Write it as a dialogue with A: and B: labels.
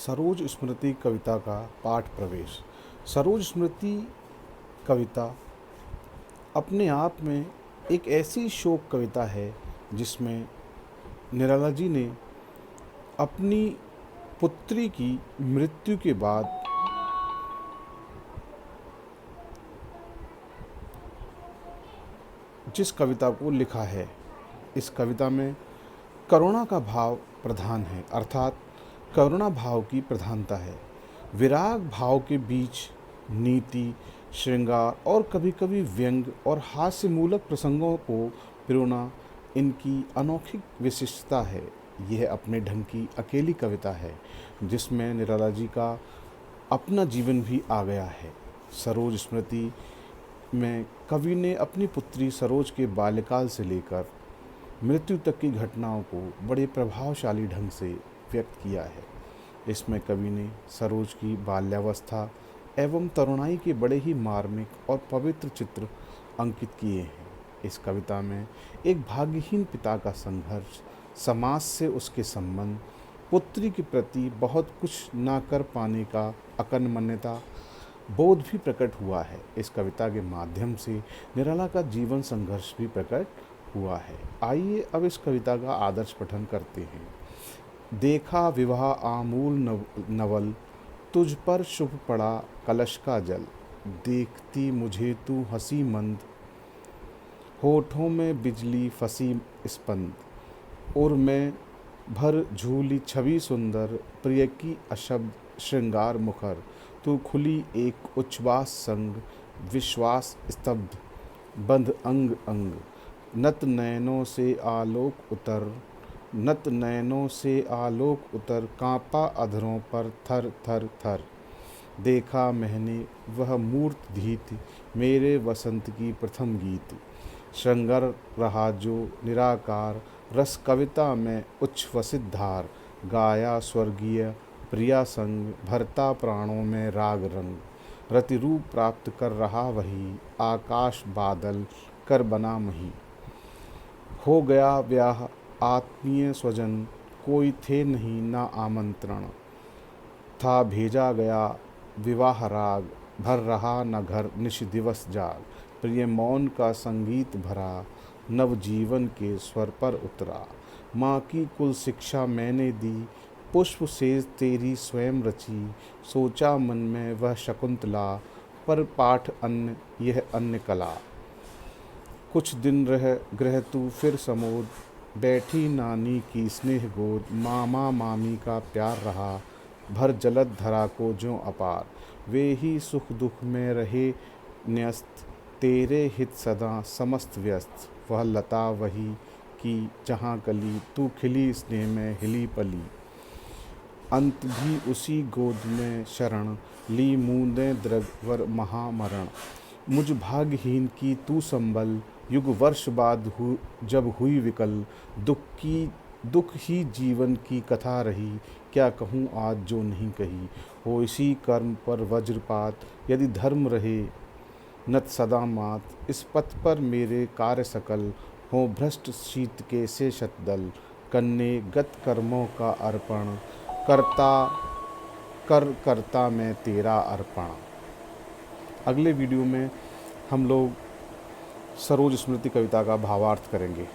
A: सरोज स्मृति कविता का पाठ प्रवेश। सरोज स्मृति कविता अपने आप में एक ऐसी शोक कविता है जिसमें निराला जी ने अपनी पुत्री की मृत्यु के बाद जिस कविता को लिखा है, इस कविता में करुणा का भाव प्रधान है, अर्थात करुणा भाव की प्रधानता है। विराग भाव के बीच नीति, श्रृंगार और कभी कभी व्यंग और हास्यमूलक प्रसंगों को पिरोना इनकी अनोखी विशिष्टता है। यह अपने ढंग की अकेली कविता है जिसमें निराला जी का अपना जीवन भी आ गया है। सरोज स्मृति में कवि ने अपनी पुत्री सरोज के बाल्यकाल से लेकर मृत्यु तक की घटनाओं को बड़े प्रभावशाली ढंग से व्यक्त किया है। इसमें कवि ने सरोज की बाल्यावस्था एवं तरुणाई के बड़े ही मार्मिक और पवित्र चित्र अंकित किए हैं। इस कविता में एक भाग्यहीन पिता का संघर्ष, समाज से उसके संबंध, पुत्री के प्रति बहुत कुछ ना कर पाने का अकर्मण्यता बोध भी प्रकट हुआ है। इस कविता के माध्यम से निराला का जीवन संघर्ष भी प्रकट हुआ है। आइए अब इस कविता का आदर्श पठन करते हैं। देखा विवाह आमूल नवल, तुझ पर शुभ पड़ा कलश का जल। देखती मुझे तू हंसी मंद, होठों में बिजली फंसी स्पंद। और मैं भर झूली छवि सुंदर, प्रिय की अशब्द श्रृंगार मुखर। तू खुली एक उच्छ्वास संग, विश्वास स्तब्ध बंध अंग अंग। नत नयनों से आलोक उतर, नत नयनों से आलोक उतर। कांपा अधरों पर थर थर थर। देखा मैंने वह मूर्त धीत, मेरे वसंत की प्रथम गीत। श्रृंगार रहा जो निराकार, रस कविता में उच्छ्वसित धार। गाया स्वर्गीय प्रिया संग, भरता प्राणों में राग रंग। रति रूप प्राप्त कर रहा वही, आकाश बादल कर बना मही। हो गया ब्याह आत्मीय स्वजन, कोई थे नहीं ना आमंत्रण। था भेजा गया विवाह राग, भर रहा न घर निश दिवस जाग। प्रिय मौन का संगीत भरा, नव जीवन के स्वर पर उतरा। माँ की कुल शिक्षा मैंने दी, पुष्प सेज तेरी स्वयं रची। सोचा मन में वह शकुंतला, पर पाठ अन्य यह अन्य कला। कुछ दिन रह गृह तू फिर समोद, बैठी नानी की स्नेह गोद। मामा मामी का प्यार रहा, भर जलद धरा को ज्यों अपार। वे ही सुख दुख में रहे न्यस्त, तेरे हित सदा समस्त व्यस्त। वह लता वही की जहाँ कली, तू खिली स्नेह में हिली पली। अंत भी उसी गोद में शरण, ली मूंदें द्रगवर महामरण। मुझ भाग्यहीन की तू संबल, युग वर्ष बाद जब हुई विकल। दुख ही जीवन की कथा रही, क्या कहूँ आज जो नहीं कही। हो इसी कर्म पर वज्रपात, यदि धर्म रहे नत सदा मात। इस पथ पर मेरे कार्य सकल, हो भ्रष्ट शीत के से शतदल। कन्ने गत कर्मों का अर्पण, करता मैं तेरा अर्पण। अगले वीडियो में हम लोग सरोज स्मृति कविता का भावार्थ करेंगे।